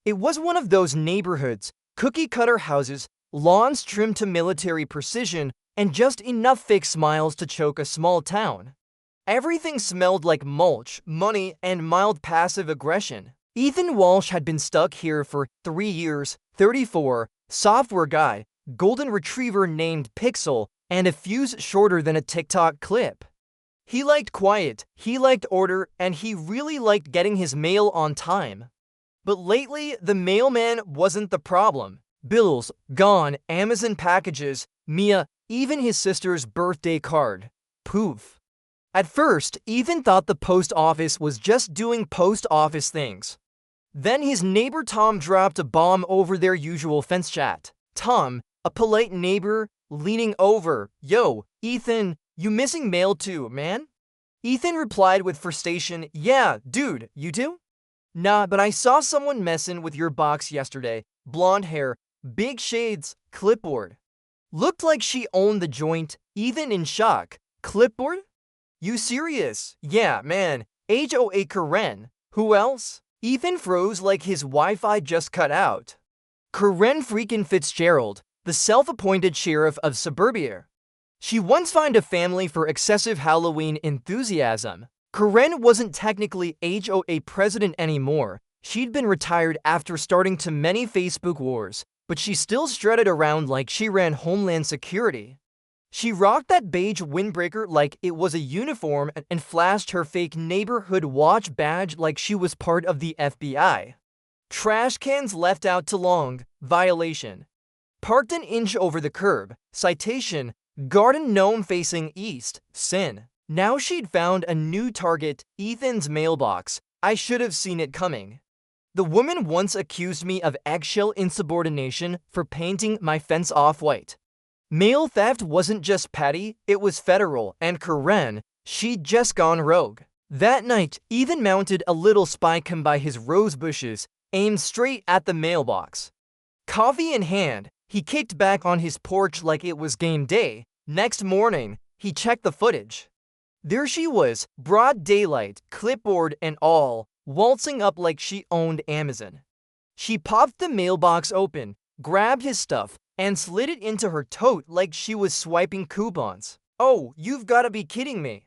It was one of those neighborhoods, cookie-cutter houses, lawns trimmed to military precision, and just enough fake smiles to choke a small town. Everything smelled like mulch, money, and mild passive aggression. Ethan Walsh had been stuck here for 3 years, 34, software guy, golden retriever named Pixel, and a fuse shorter than a TikTok clip. He liked quiet, he liked order, and he really liked getting his mail on time. But lately, the mailman wasn't the problem. Bills, gone, Amazon packages, Mia, even his sister's birthday card. Poof. At first, Ethan thought the post office was just doing post office things. Then his neighbor Tom dropped a bomb over their usual fence chat. Tom, a polite neighbor, leaning over, "Yo, Ethan, you missing mail too, man?" Ethan replied with frustration, "Yeah, dude, you too?" "Nah, but I saw someone messing with your box yesterday. Blonde hair, big shades, clipboard. Looked like she owned the joint." Ethan in shock. "Clipboard? You serious?" "Yeah, man. HOA Karen. Who else?" Ethan froze like his Wi-Fi just cut out. Karen freaking Fitzgerald, the self-appointed sheriff of suburbia. She once fined a family for excessive Halloween enthusiasm. Karen wasn't technically HOA president anymore. She'd been retired after starting too many Facebook wars, but she still strutted around like she ran Homeland Security. She rocked that beige windbreaker like it was a uniform and flashed her fake neighborhood watch badge like she was part of the FBI. Trash cans left out too long, violation. Parked an inch over the curb, citation, garden gnome facing east, sin. Now she'd found a new target, Ethan's mailbox. I should have seen it coming. The woman once accused me of eggshell insubordination for painting my fence off-white. Mail theft wasn't just petty, it was federal, and Karen, she'd just gone rogue. That night, Ethan mounted a little spy cam by his rose bushes, aimed straight at the mailbox. Coffee in hand, he kicked back on his porch like it was game day. Next morning, he checked the footage. There she was, broad daylight, clipboard and all, waltzing up like she owned Amazon. She popped the mailbox open, grabbed his stuff, and slid it into her tote like she was swiping coupons. "Oh, you've gotta be kidding me."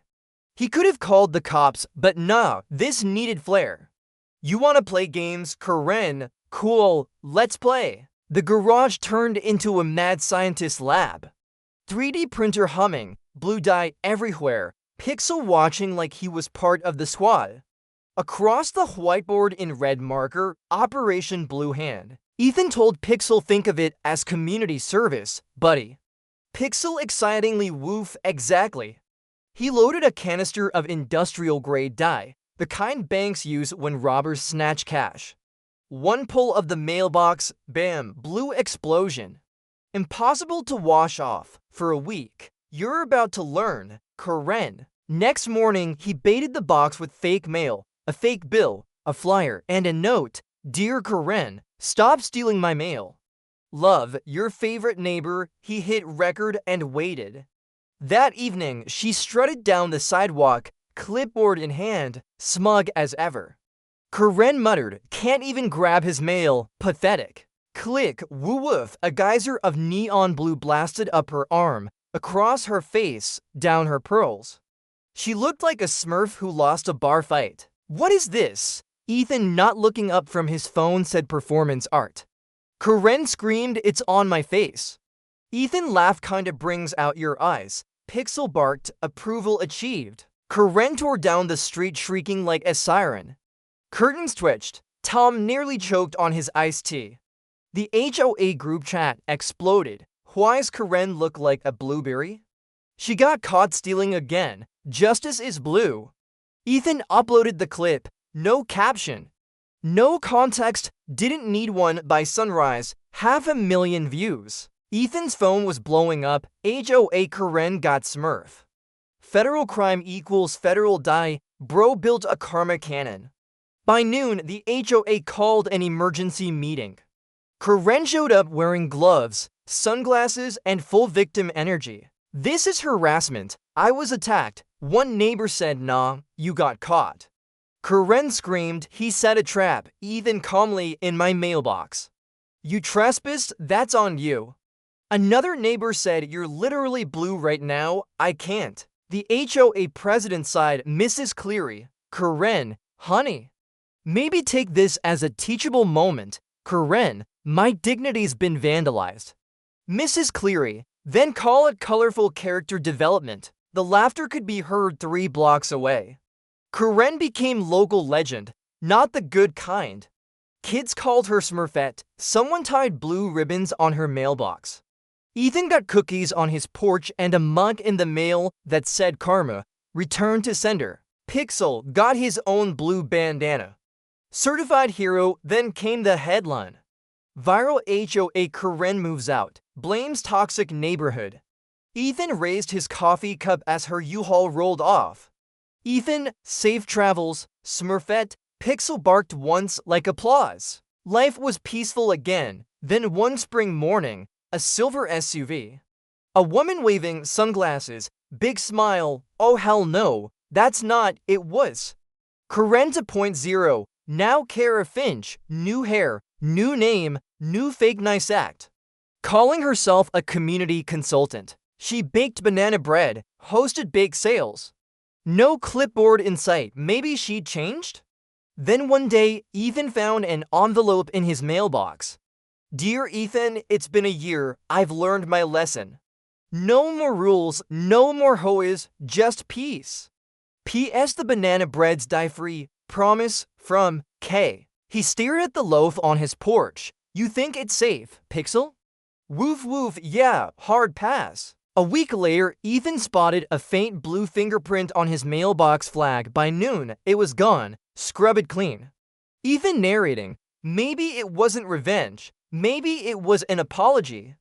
He could have called the cops, but nah, this needed flair. "You wanna play games, Karen? Cool, let's play." The garage turned into a mad scientist lab. 3D printer humming, blue dye everywhere, Pixel watching like he was part of the squad. Across the whiteboard in red marker, Operation Blue Hand. Ethan told Pixel think of it as community service, buddy. Pixel excitingly woof exactly. He loaded a canister of industrial-grade dye, the kind banks use when robbers snatch cash. One pull of the mailbox, bam, blue explosion. Impossible to wash off for a week. You're about to learn, Karen. Next morning, he baited the box with fake mail, a fake bill, a flyer, and a note. "Dear Karen, stop stealing my mail. Love, your favorite neighbor." He hit record and waited. That evening, she strutted down the sidewalk, clipboard in hand, smug as ever. Karen muttered, "Can't even grab his mail. Pathetic." Click, woo-woof, a geyser of neon blue blasted up her arm, across her face, down her pearls. She looked like a smurf who lost a bar fight. "What is this?" Ethan, not looking up from his phone, said performance art. Karen screamed, "It's on my face." Ethan laughed, kinda brings out your eyes. Pixel barked, approval achieved. Karen tore down the street shrieking like a siren. Curtains twitched. Tom nearly choked on his iced tea. The HOA group chat exploded. Why's Karen look like a blueberry? She got caught stealing again. Justice is blue. Ethan uploaded the clip. No caption. No context, didn't need one. By sunrise, 500,000 views. Ethan's phone was blowing up. HOA Karen got smurf. Federal crime equals federal die. Bro built a karma cannon. By noon, the HOA called an emergency meeting. Karen showed up wearing gloves, sunglasses, and full victim energy. "This is harassment. I was attacked." One neighbor said, "Nah, you got caught." Karen screamed, "He set a trap," Ethan calmly, "in my mailbox." "You trespassed? That's on you." Another neighbor said, "You're literally blue right now. I can't." The HOA president sighed, "Mrs. Cleary, Karen, honey. Maybe take this as a teachable moment. Karen, my dignity's been vandalized." Mrs. Cleary, then call it colorful character development. The laughter could be heard 3 blocks away. Karen became local legend, not the good kind. Kids called her Smurfette. Someone tied blue ribbons on her mailbox. Ethan got cookies on his porch and a mug in the mail that said "Karma, return to sender." Pixel got his own blue bandana. Certified hero, then came the headline. Viral HOA Karen moves out, blames toxic neighborhood. Ethan raised his coffee cup as her U-Haul rolled off. Ethan, safe travels. Smurfette, Pixel barked once like applause. Life was peaceful again. Then one spring morning, a silver SUV. A woman waving, sunglasses, big smile. Oh hell no, that's not, it was. Karen 2.0, now Kara Finch, new hair, new name, new fake nice act. Calling herself a community consultant. She baked banana bread, hosted bake sales. No clipboard in sight, maybe she changed? Then one day, Ethan found an envelope in his mailbox. "Dear Ethan, it's been a year. I've learned my lesson. No more rules, no more HOAs, just peace. P.S. The banana breads die free. Promise, from K." He stared at the loaf on his porch. "You think it's safe, Pixel?" "Woof woof, yeah, hard pass." A week later, Ethan spotted a faint blue fingerprint on his mailbox flag. By noon, it was gone. Scrub it clean. Ethan narrating, "Maybe it wasn't revenge. Maybe it was an apology."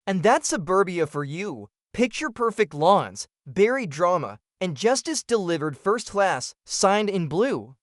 And that's suburbia for you. Picture perfect lawns, buried drama, and justice delivered first class, signed in blue.